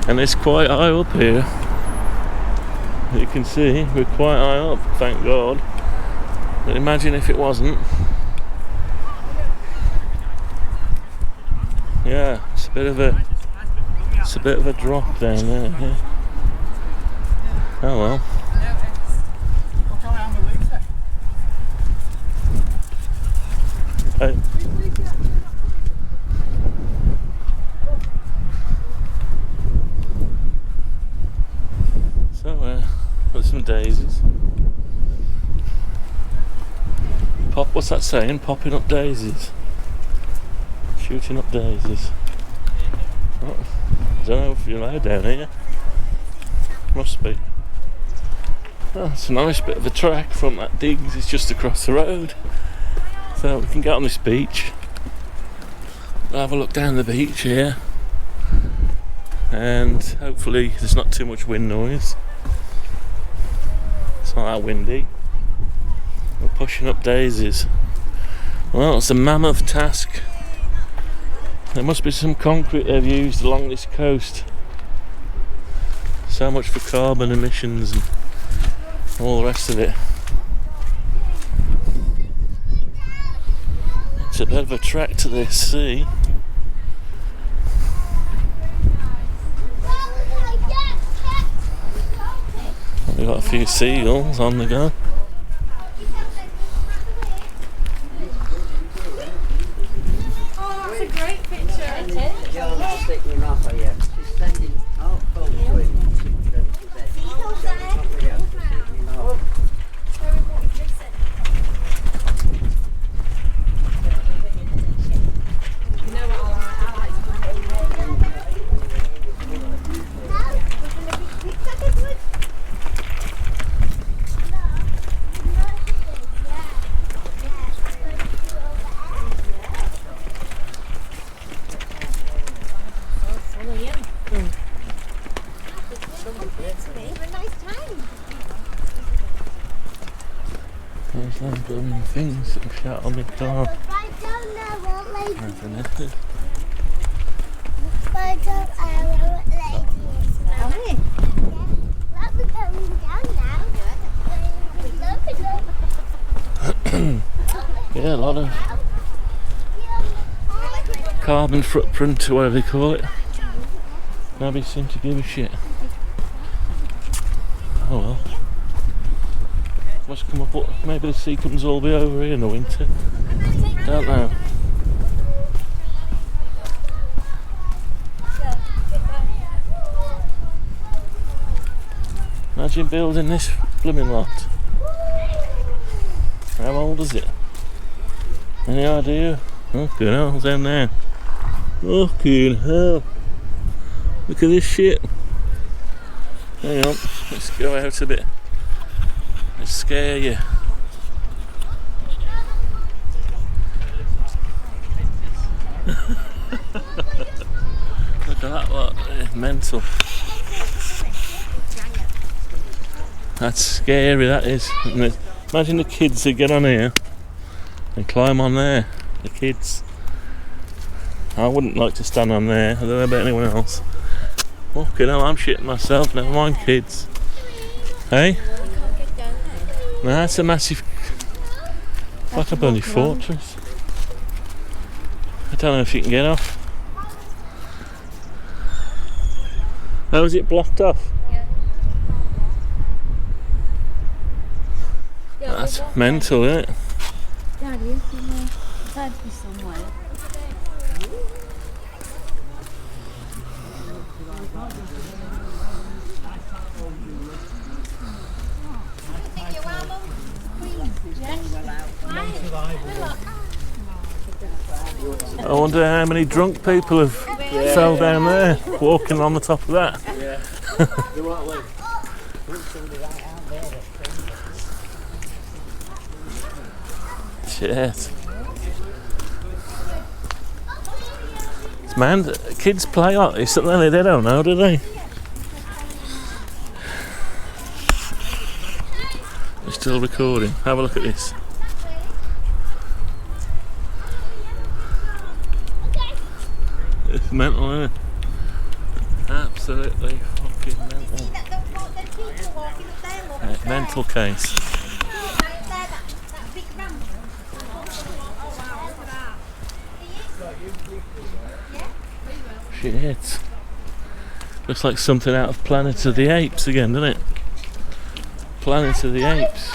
And it's quite high up here. You can see we're quite high up, thank God. But imagine if it wasn't. Yeah, it's a bit of a drop down there. Yeah. Oh well. Hey. So got some daisies. What's that saying? Popping up daisies. Shooting up daisies. Oh, I don't know if you're allowed down here. Must be. Oh, it's a nice bit of a track from that digs. It's just across the road. So we can get on this beach. We'll have a look down the beach here. And hopefully there's not too much wind noise. It's not that windy. We're pushing up daisies. Well, it's a mammoth task. There must be some concrete they've used along this coast. So much for carbon emissions and all the rest of it. It's a bit of a trek to this sea. We've got a few seagulls on the go. There's them blooming things that have shot on my car. Yeah, a lot of carbon footprint, or whatever they call it. Nobody seems to give a shit. Oh well. Must come up. Maybe the sea comes all be over here in the winter. Don't know. Imagine building this blooming lot. How old is it? Any idea? Oh, good hell, down there. Fucking hell. Look at this shit. Hang on, let's go out a bit. Let's scare you. Look at that, what? It's mental. That's scary, that is. Imagine the kids that get on here and climb on there. The kids. I wouldn't like to stand on there. I don't know about anyone else. Fucking hell, I'm shitting myself, never mind kids. Hey? Nah, it's a massive, like a bloody fortress. I don't know if you can get off. How is it blocked off? Yeah. That's mental, isn't it? I wonder how many drunk people have fell down there, walking on the top of that. Shit. Man, kids play like this, don't they? They don't know, do they? They're still recording. Have a look at this. It's mental, isn't it? Absolutely. Absolutely fucking mental. Mental case. Shit. Looks like something out of Planet of the Apes again, doesn't it? Planet of the Apes.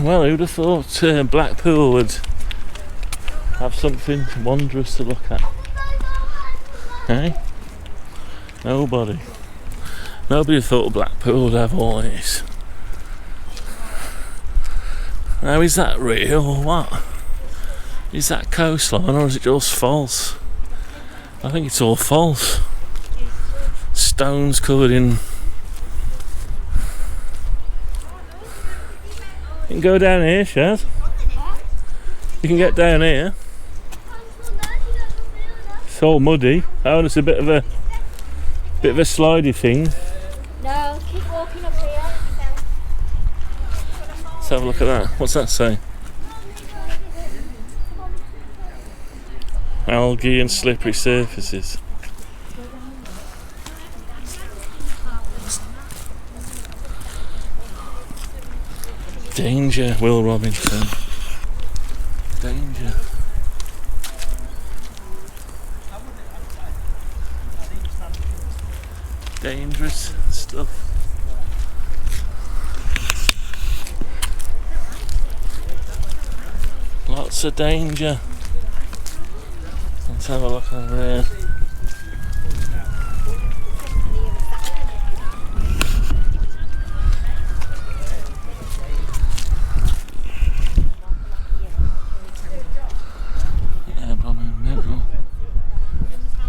Well, who'd have thought Blackpool would have something wondrous to look at? Hey? Nobody. Nobody thought Blackpool would have all this. Now, is that real or what? Is that coastline or is it just false? I think it's all false. Stones covered in... You can go down here, Shaz. You can get down here. It's all muddy. Oh, and it's a bit of a slidey thing. No, keep walking up here. Let's have a look at that. What's that say? Algae and slippery surfaces. Danger, Will Robinson. Danger. Dangerous stuff. Lots of danger. Let's have a look over there.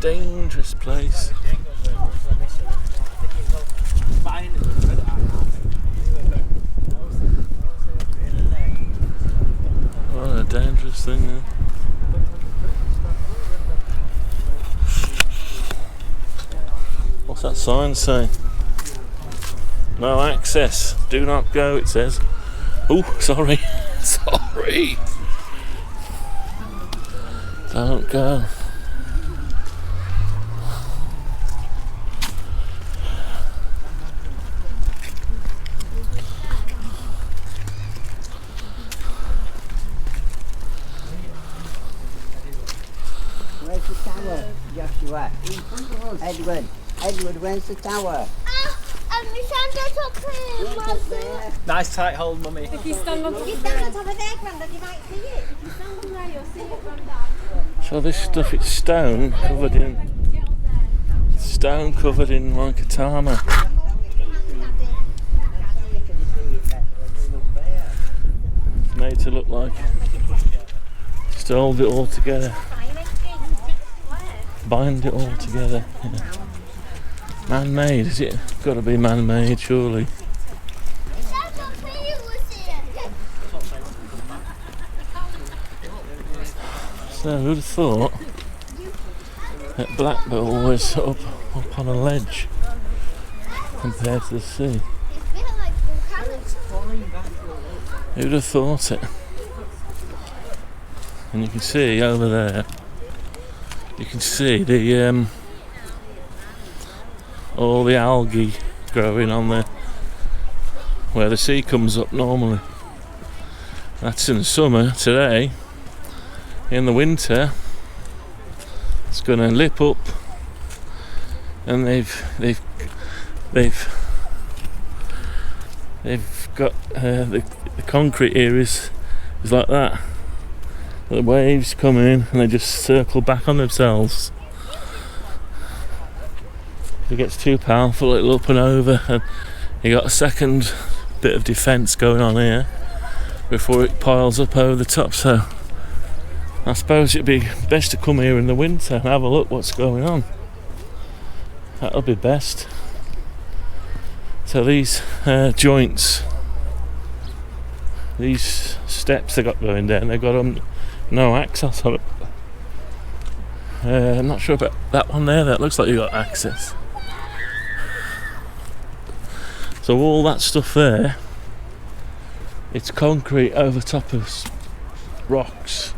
Dangerous place. What a dangerous thing, then. What's that sign say? No access. Do not go, it says. Oh, sorry. Sorry. Don't go. Where's the tower, Joshua? Edward, where's the tower? My Santa's up here. Nice tight hold, Mummy. If you stand on top of there, Grandad, you might see it. If you stand on there, you'll see it, Grandad. So this stuff, it's stone covered in like a tarmac. It's made to look like just to hold it all together. Bind it all together. Yeah. Man-made, is it? Got to be man-made, surely. So who'd have thought that Blackpool was up on a ledge compared to the sea? Who'd have thought it? And you can see over there, you can see the all the algae growing on there where the sea comes up normally. That's in the summer. Today, in the winter, it's going to lip up, and they've got the concrete here is like that. The waves come in and they just circle back on themselves. If it gets too powerful, it'll up and over, and you got a second bit of defence going on here before it piles up over the top. So I suppose it'd be best to come here in the winter and have a look what's going on. That'll be best. So these joints, these steps they got going down, they got no access on it. I'm not sure about that one there. That looks like you got access. So all that stuff there, it's concrete over top of rocks.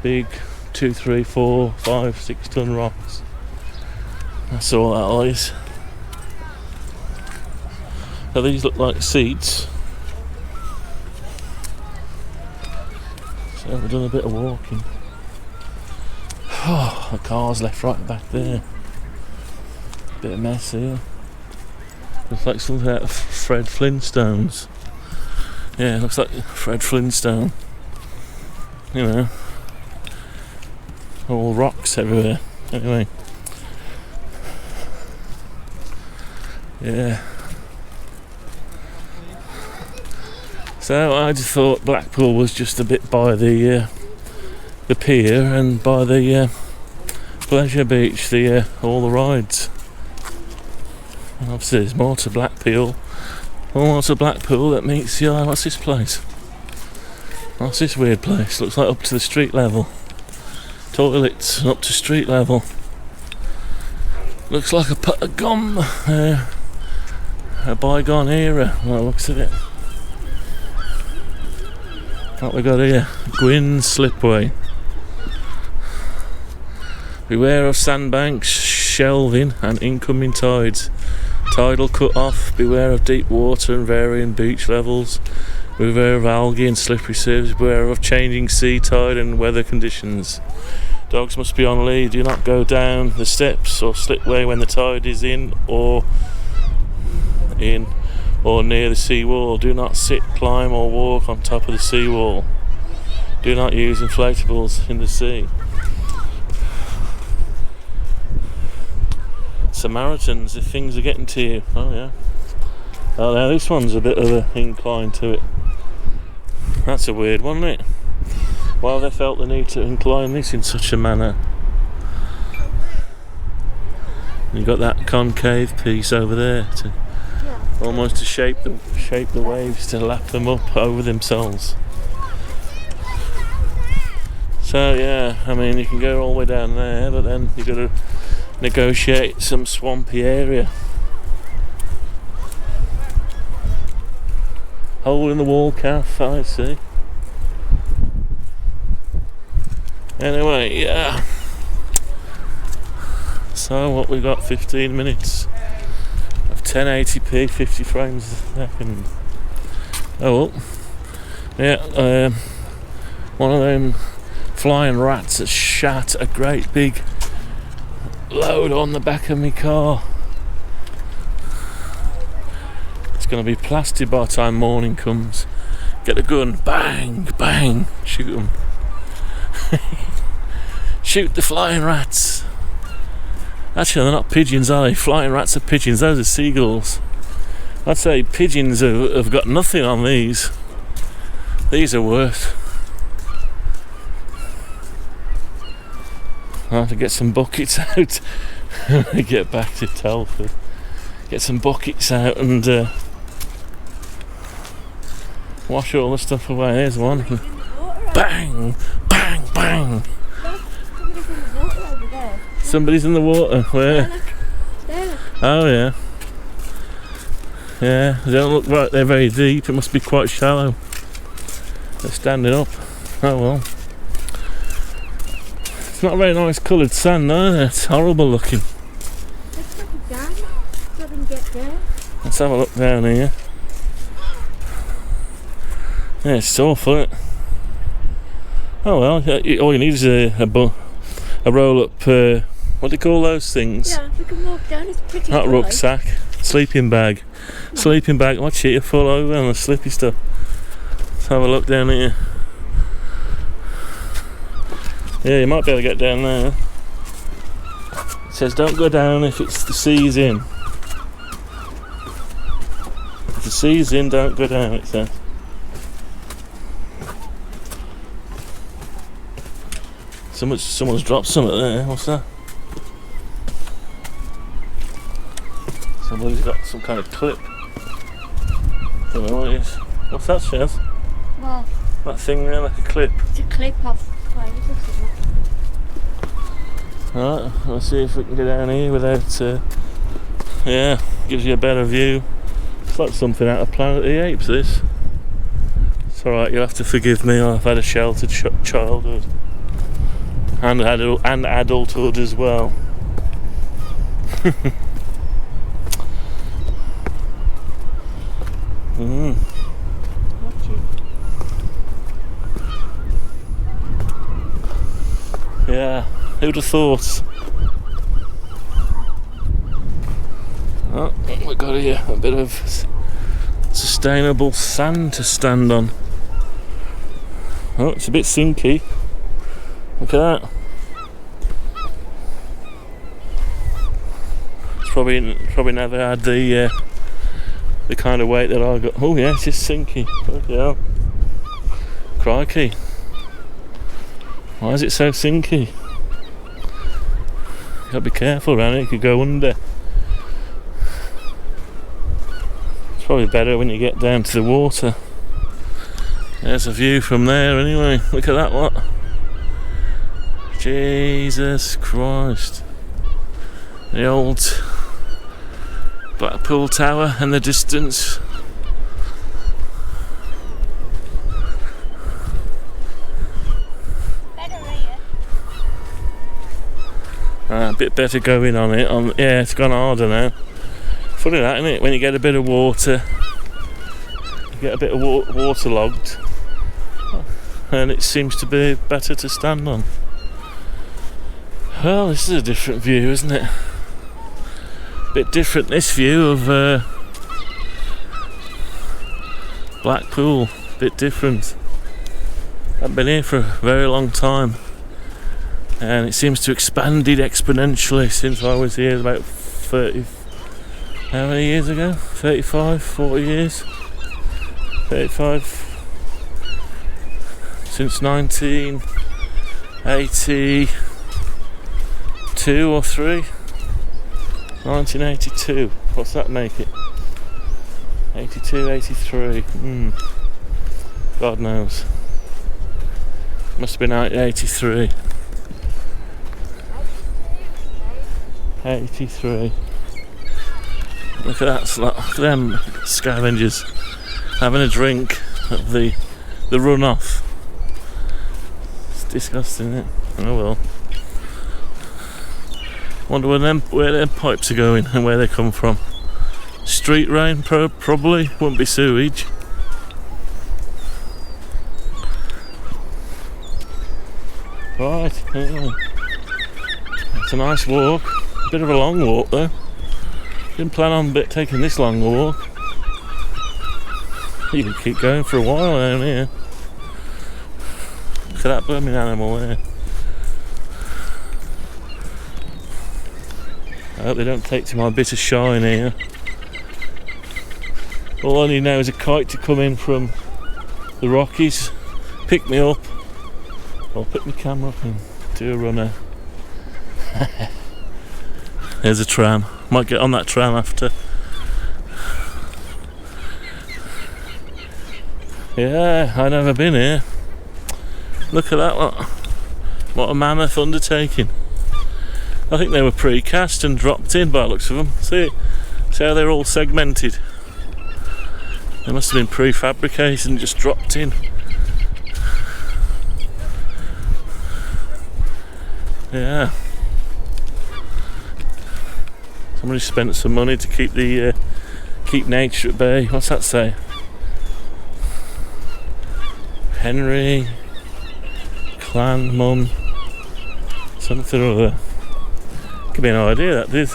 big 2, 3, 4, 5, 6 ton rocks. That's all that is. So these look like seats. So we've done a bit of walking. Oh, the car's left right back there. Bit of mess here. Looks like something out of Fred Flintstones. Yeah, looks like Fred Flintstone. You know, all rocks everywhere. Anyway, yeah. So I just thought Blackpool was just a bit by the pier and by the pleasure beach, all the rides. And obviously there's more to Blackpool. More to Blackpool that meets the eye. What's this place? What's this weird place? Looks like up to the street level. Toilets up to street level. Looks like a gone a bygone era. Well, it looks at it. What we got here? Gwyn Slipway. Beware of sandbanks, shelving and incoming tides. Tidal cut off. Beware of deep water and varying beach levels. Beware of algae and slippery surfaces. Beware of changing sea tide and weather conditions. Dogs must be on lead. Do not go down the steps or slipway when the tide is in or near the seawall. Do not sit, climb or walk on top of the seawall. Do not use inflatables in the sea. Samaritans, if things are getting to you. Oh yeah. Oh, now this one's a bit of an incline to it. That's a weird one, isn't it? Why they felt the need to incline this in such a manner. You've got that concave piece over there to almost to shape the waves to lap them up over themselves. So yeah, I mean you can go all the way down there, but then you've got to negotiate some swampy area. Hole in the wall calf, I see. Anyway, yeah. So what we got? 15 minutes of 1080p, 50 frames a second. Oh well. Yeah, one of them flying rats has shat a great big load on the back of my car. It's going to be plastered by the time morning comes. Get a gun, bang, bang, shoot them. Shoot the flying rats. Actually, they're not pigeons, are they? Flying rats are pigeons, those are seagulls. I'd say pigeons have got nothing on these. These are worse. I'll have to get some buckets out. Get back to Telford. Get some buckets out and wash all the stuff away. There's one. Bang! Bang! Bang! Somebody's in the water. Where? There. Oh yeah. Yeah, they don't look like they're very deep. It must be quite shallow. They're standing up. Oh well. It's not a very nice coloured sand, no. It's horrible looking. Let's take it down so we can get there. Let's have a look down here. Yeah, it's awful, isn't it? Oh well, all you need is a roll up, what do you call those things? Yeah, we can walk down, it's pretty Not dry. rucksack, sleeping bag. No. Sleeping bag, watch it, you fall over on the slippy stuff. Let's have a look down here. Yeah, you might be able to get down there. It says don't go down if it's the sea's in. If the sea's in, don't go down, it says. Someone's dropped something there. What's that? Somebody's got some kind of clip. Don't know what it is. What's that, Chaz? Well, That thing there, like a clip. it's a clip off wires or something. Alright, let's see if we can get down here without. Yeah, gives you a better view. It's like something out of Planet of the Apes, this. It's alright, you'll have to forgive me, I've had a sheltered childhood. and adulthood as well. Yeah, who'd have thought? Oh, we've got here a bit of sustainable sand to stand on. Oh, it's a bit sinky. Look at that. It's probably never had the kind of weight that I got. Oh yeah, it's just sinky. Bloody hell. Crikey. Why is it so sinky? Gotta be careful around it, you could go under. It's probably better when you get down to the water. There's a view from there anyway. Look at that lot. Jesus Christ. The old Blackpool Tower in the distance. A bit better going on it. Yeah, it's gone harder now. Funny that, isn't it? When you get a bit of water, you get a bit of waterlogged, and it seems to be better to stand on. Well, this is a different view, isn't it? Bit different, this view of Blackpool. Bit different. I've been here for a very long time, and it seems to have expanded exponentially since I was here about 30. How many years ago? 35, 40 years? 35. Since 1982 or 3? 1982. What's that make it? 82, 83. God knows. Must have been 83. 83. Look at that slot. Look at them scavengers having a drink of the runoff. It's disgusting, isn't it? Oh well. Wonder where them pipes are going and where they come from. Street rain, probably. Wouldn't be sewage. Right. Yeah. It's a nice walk. Bit of a long walk though. Didn't plan on taking this long walk. You can keep going for a while down here. Look at that blooming animal there. I hope they don't take to my bit of shine here. All I need now is a kite to come in from the Rockies, pick me up, or pick my camera up and do a runner. There's a tram. Might get on that tram after. Yeah, I've never been here. Look at that lot. What a mammoth undertaking. I think they were precast and dropped in by the looks of them. See how they're all segmented. They must have been prefabricated and just dropped in. Yeah. Somebody spent some money to keep keep nature at bay. What's that say? Henry Clan Mum something or other. Could be an idea, that did.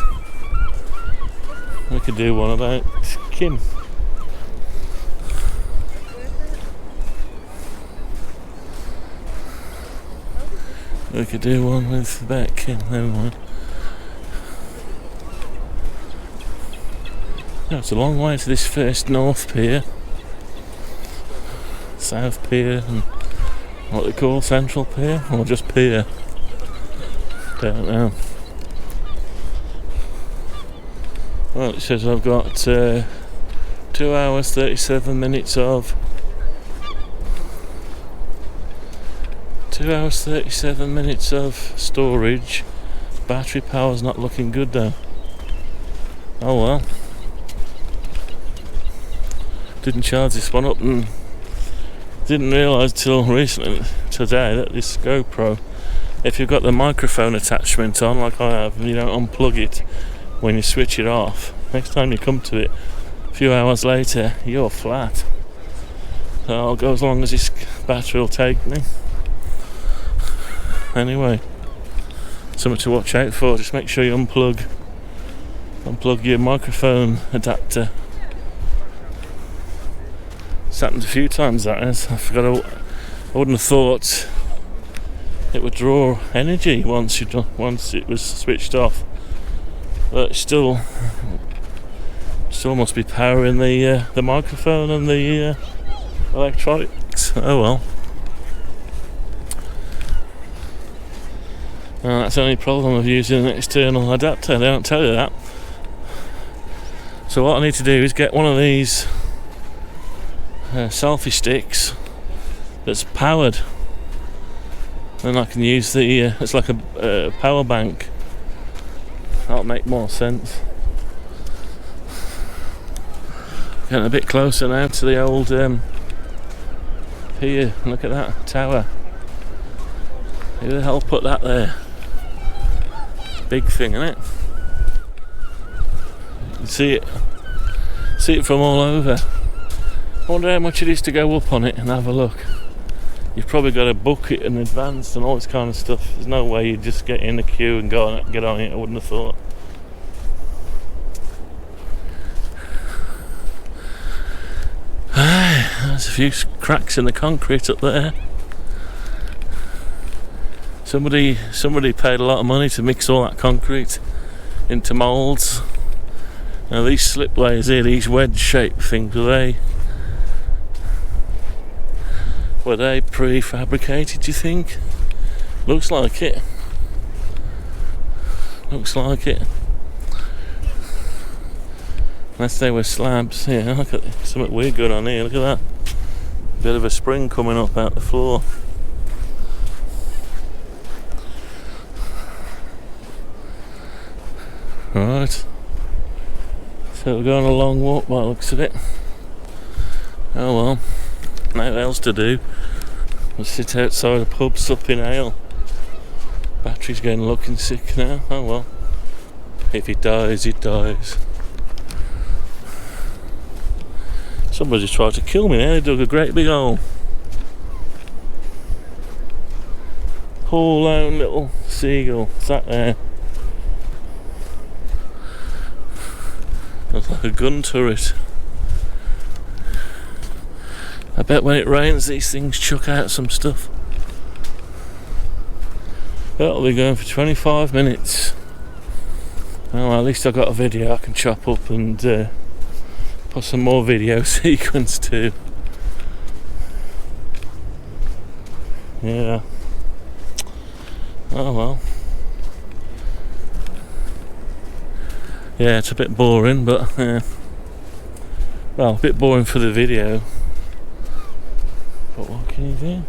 We could do one about Kim. We could do one with about Kim. Never mind. No, it's a long way to this first North Pier, South Pier, and what they call Central Pier, or just Pier. Don't know. Well, it says I've got 2 hours 37 minutes of 2 hours 37 minutes of storage. Battery power's not looking good though. Oh well. Didn't charge this one up and didn't realise till recently today that this GoPro if you've got the microphone attachment on like I have, and you don't unplug it when you switch it off, next time you come to it a few hours later, you're flat. So I'll go as long as this battery will take me. Anyway, something to watch out for. Just make sure you unplug your microphone adapter. It's happened a few times, that is. I wouldn't have thought it would draw energy once it was switched off, but still must be powering the microphone and the electronics. Oh well. That's the only problem of using an external adapter. They don't tell you that. So what I need to do is get one of these selfie sticks that's powered, and I can use it's like a power bank. That'll make more sense. Getting a bit closer now to the old pier. Look at that tower. Who the hell put that there? Big thing, isn't it? You can see it from all over. I wonder how much it is to go up on it and have a look. You've probably got to book it in advance and all this kind of stuff. There's no way you just get in the queue and get on it. I wouldn't have thought. There's a few cracks in the concrete up there. Somebody paid a lot of money to mix all that concrete into moulds. Now these slip layers here, these wedge-shaped things, were they prefabricated, do you think? Looks like it. Unless they were slabs. Yeah, look at something weird going on here. Look at that. Bit of a spring coming up out the floor. Right. So we're going a long walk by the looks of it. Oh well. Nothing else to do. We'll sit outside a pub supping ale. Battery's looking sick now. Oh well. If it dies, it dies. Somebody tried to kill me there. They dug a great big hole. Poor lone little seagull sat there. Looks like a gun turret. I bet when it rains these things chuck out some stuff. That'll be going for 25 minutes. Oh, well, at least I got a video I can chop up and put some more video sequence to. Yeah. Oh well. Yeah, it's a bit boring, but well, a bit boring for the video. But what can you do?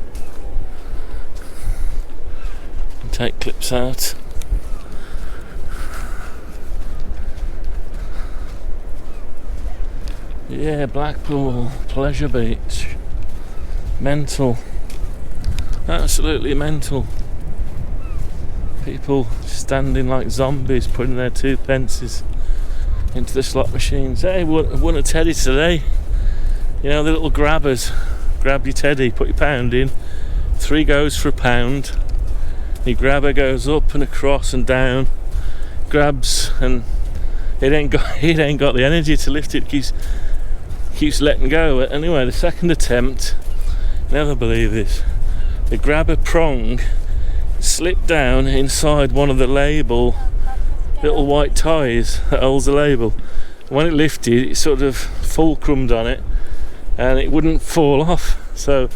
And take clips out. Yeah, Blackpool, Pleasure Beach. Mental. Absolutely mental. People standing like zombies, putting their 2 pences into the slot machines. Hey, won a teddy today. You know, the little grabbers. Grab your teddy, put your pound in. 3 goes for £1. Your grabber goes up and across and down. Grabs, and it ain't got the energy to lift it. Keeps letting go. But anyway, the second attempt, never believe this, the grabber prong slipped down inside one of the label little white ties that holds the label. When it lifted, it sort of fulcrumed on it and it wouldn't fall off. So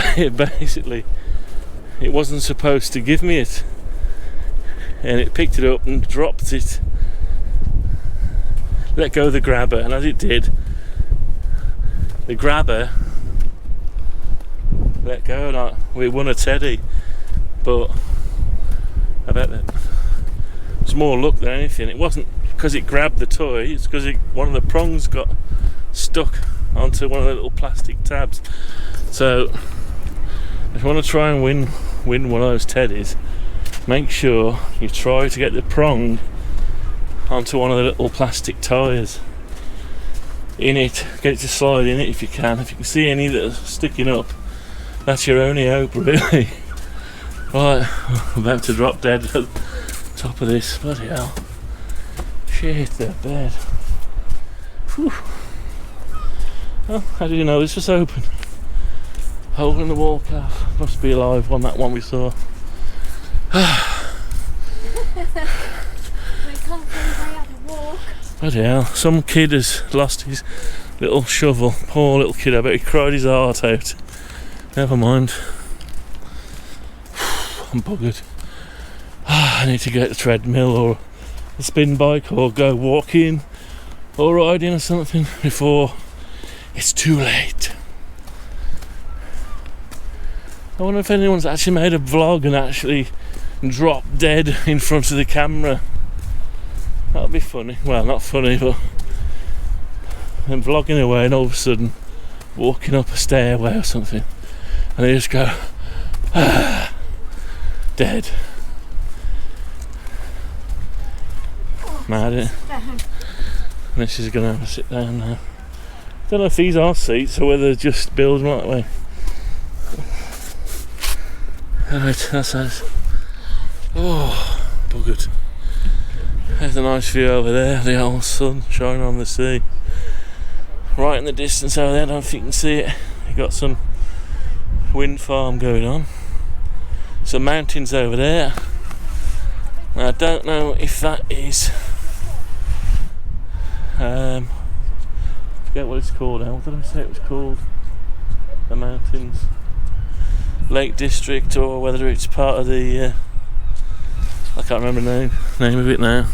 basically it wasn't supposed to give me it, and it picked it up and dropped it, let go of the grabber, and as it did, the grabber let go, and we won a teddy. But I bet that it's more luck than anything. It wasn't because it grabbed the toy, it's because one of the prongs got stuck onto one of the little plastic tabs. So if you want to try and win win one of those teddies, make sure you try to get the prong onto one of the little plastic tyres in it. Get it to slide in it if you can. If you can see any that are sticking up, that's your only hope, really. Right, I'm about to drop dead at the top of this. Bloody hell. Shit, they're bad. Whew. Oh, how did you know this was open? Hole in the wall calf. Must be a live one, that one we saw. We can't really out to walk. Bloody hell, some kid has lost his little shovel. Poor little kid, I bet he cried his heart out. Never mind. I'm buggered. I need to get a treadmill or a spin bike or go walking or riding or something before it's too late. I wonder if anyone's actually made a vlog and actually dropped dead in front of the camera. That'd be funny. Well, not funny, but I'm vlogging away and all of a sudden walking up a stairway or something and they just go dead. Mad, isn't it? And she's going to have a sit down now. Don't know if these are seats or whether they're just built that way. Right, that's us. Oh, buggered. There's a nice view over there, the old sun shining on the sea. Right in the distance over there, I don't know if you can see it. You've got some wind farm going on. Some mountains over there. Now, I don't know if that is I forget what it's called now. What did I say it was called? The mountains, Lake District, or whether it's part of the I can't remember the name of it now.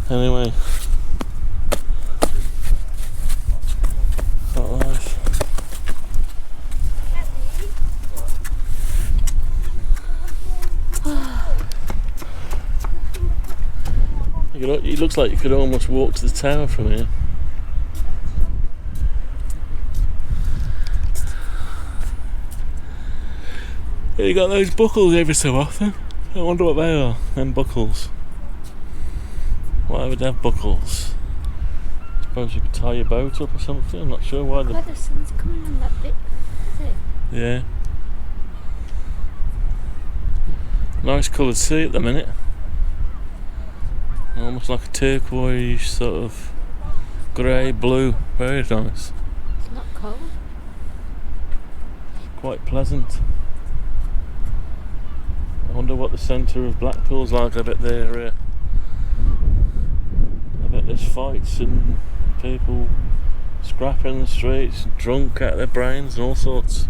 Anyway, not life. It looks like you could almost walk to the tower from here. You got those buckles every so often. I wonder what they are, them buckles. Why would they have buckles? I suppose you could tie your boat up or something, I'm not sure why. The sun's coming on that bit, is it? Yeah. Nice coloured sea at the minute. Almost like a turquoise sort of grey blue. Very nice. It's not cold. Quite pleasant. I wonder what the centre of Blackpool's like. I bet there's fights and people scrapping in the streets, drunk out of their brains and all sorts.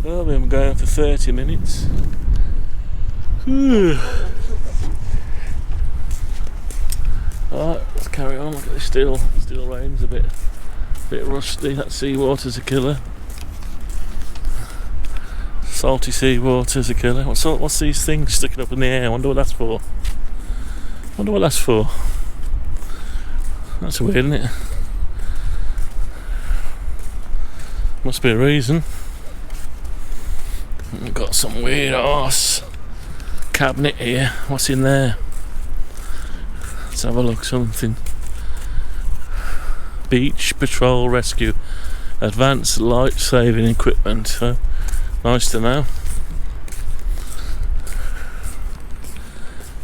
Well, I've been going for 30 minutes. Alright, let's carry on. Look at this steel rain's a bit rusty. That seawater's a killer. Salty seawater's a killer. What's these things sticking up in the air? I wonder what that's for. That's weird, isn't it? Must be a reason. We've got some weird arse cabinet here. What's in there? Let's have a look. Something. Beach Patrol Rescue. Advanced life saving equipment. So nice to know.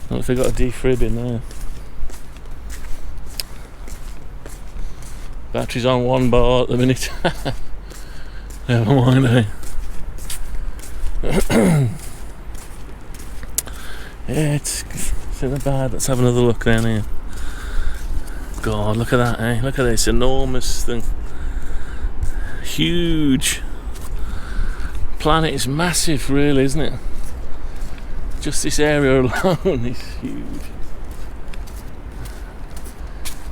What if they got a defib in there? Battery's on 1 bar at the minute. Never mind, eh? Yeah, it's not bad. Let's have another look down here. God, look at that, eh? Look at this enormous thing. Huge. Planet is massive, really, isn't it? Just this area alone is huge.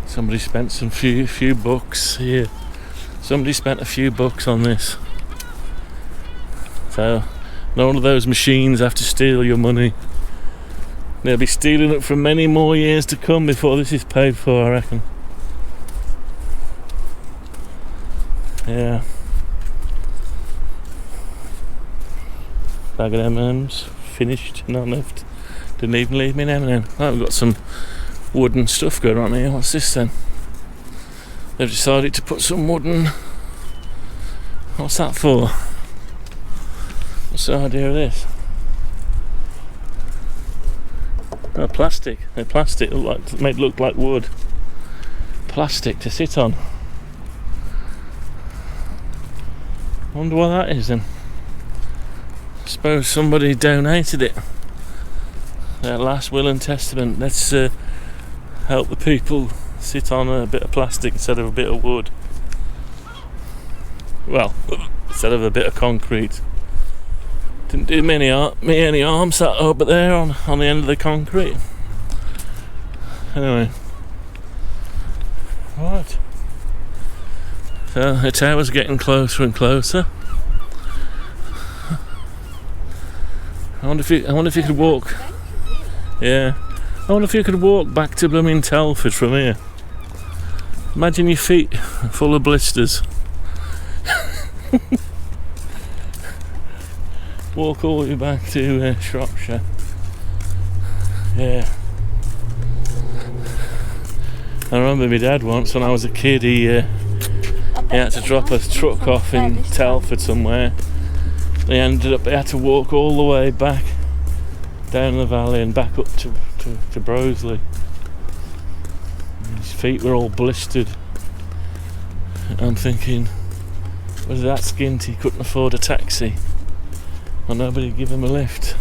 Somebody spent some few bucks here. Somebody spent a few bucks on this. So none of those machines have to steal your money. They'll be stealing it for many more years to come before this is paid for, I reckon. Yeah. Bag of M&M's, finished, not left. Didn't even leave me an M&M. Oh, we've got some wooden stuff going on here. What's this then? They've decided to put some wooden... What's that for? What's the idea of this? Oh, plastic. They're plastic, made look like wood. Plastic to sit on. Wonder what that is then. Suppose somebody donated it. Their last will and testament. Let's help the people sit on a bit of plastic instead of a bit of wood. Well, instead of a bit of concrete. Didn't do me any harm sat over there on the end of the concrete. Anyway. Right. So the tower's getting closer and closer. I wonder if you could walk. Yeah. I wonder if you could walk back to blooming Telford from here. Imagine your feet full of blisters. Walk all the way back to Shropshire. Yeah. I remember my dad once when I was a kid, he had to drop a truck off in Telford somewhere. They had to walk all the way back down the valley and back up to Broseley. His feet were all blistered. I'm thinking, was that skint he couldn't afford a taxi? And nobody give him a lift.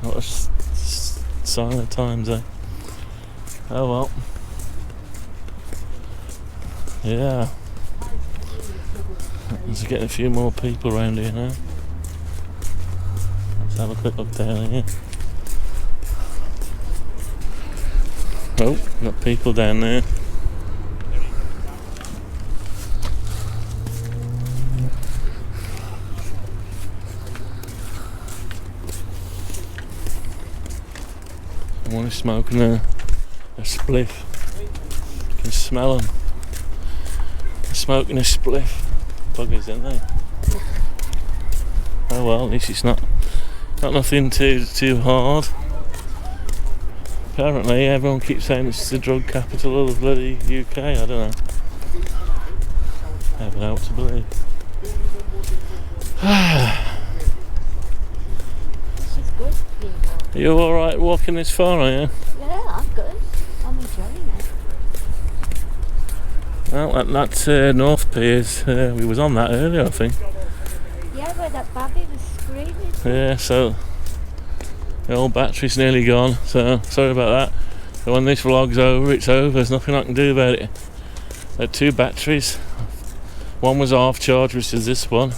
What a sign of times, eh? Oh well. Yeah. Let's get a few more people around here now. Let's have a quick look down here. Oh, got people down there. Someone is smoking a spliff. You can smell them. They're smoking a spliff. Buggers, aren't they? Oh well, at least it's not nothing too hard. Apparently everyone keeps saying it's the drug capital of the bloody UK, I don't know. I don't know what to believe. Are you alright walking this far, are you? Yeah, I'm good. I'm enjoying it. Well, that North Piers, we was on that earlier, I think. Yeah, where that babby was screaming. Yeah, so the old battery's nearly gone, so sorry about that. So when this vlog's over, it's over. There's nothing I can do about it. I had 2 batteries. One was half charged, which is this one,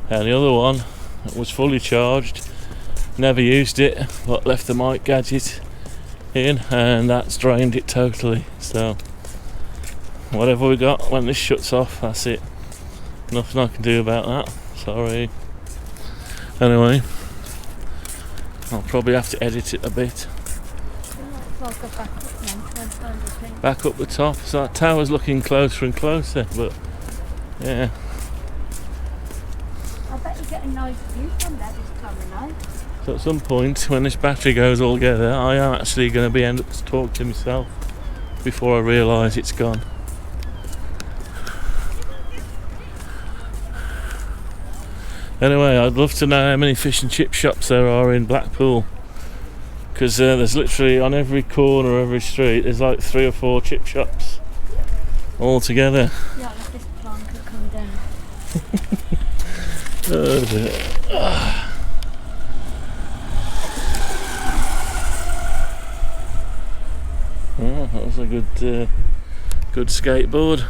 and the other one was fully charged. Never used it, but left the mic gadget in, and that's drained it totally. So whatever we got when this shuts off, that's it. Nothing I can do about that. Sorry. Anyway, I'll probably have to edit it a bit. Back up the top, so that tower's looking closer and closer, but yeah. I bet you get a nice view from there this time of night. So at some point, when this battery goes all together, I am actually going to be end up to talk to myself before I realise it's gone. Anyway, I'd love to know how many fish and chip shops there are in Blackpool, because there's literally on every corner, every street, there's like 3 or 4 chip shops all together. Yeah, let this plant could come down. Oh dear. Oh, that was a good skateboard.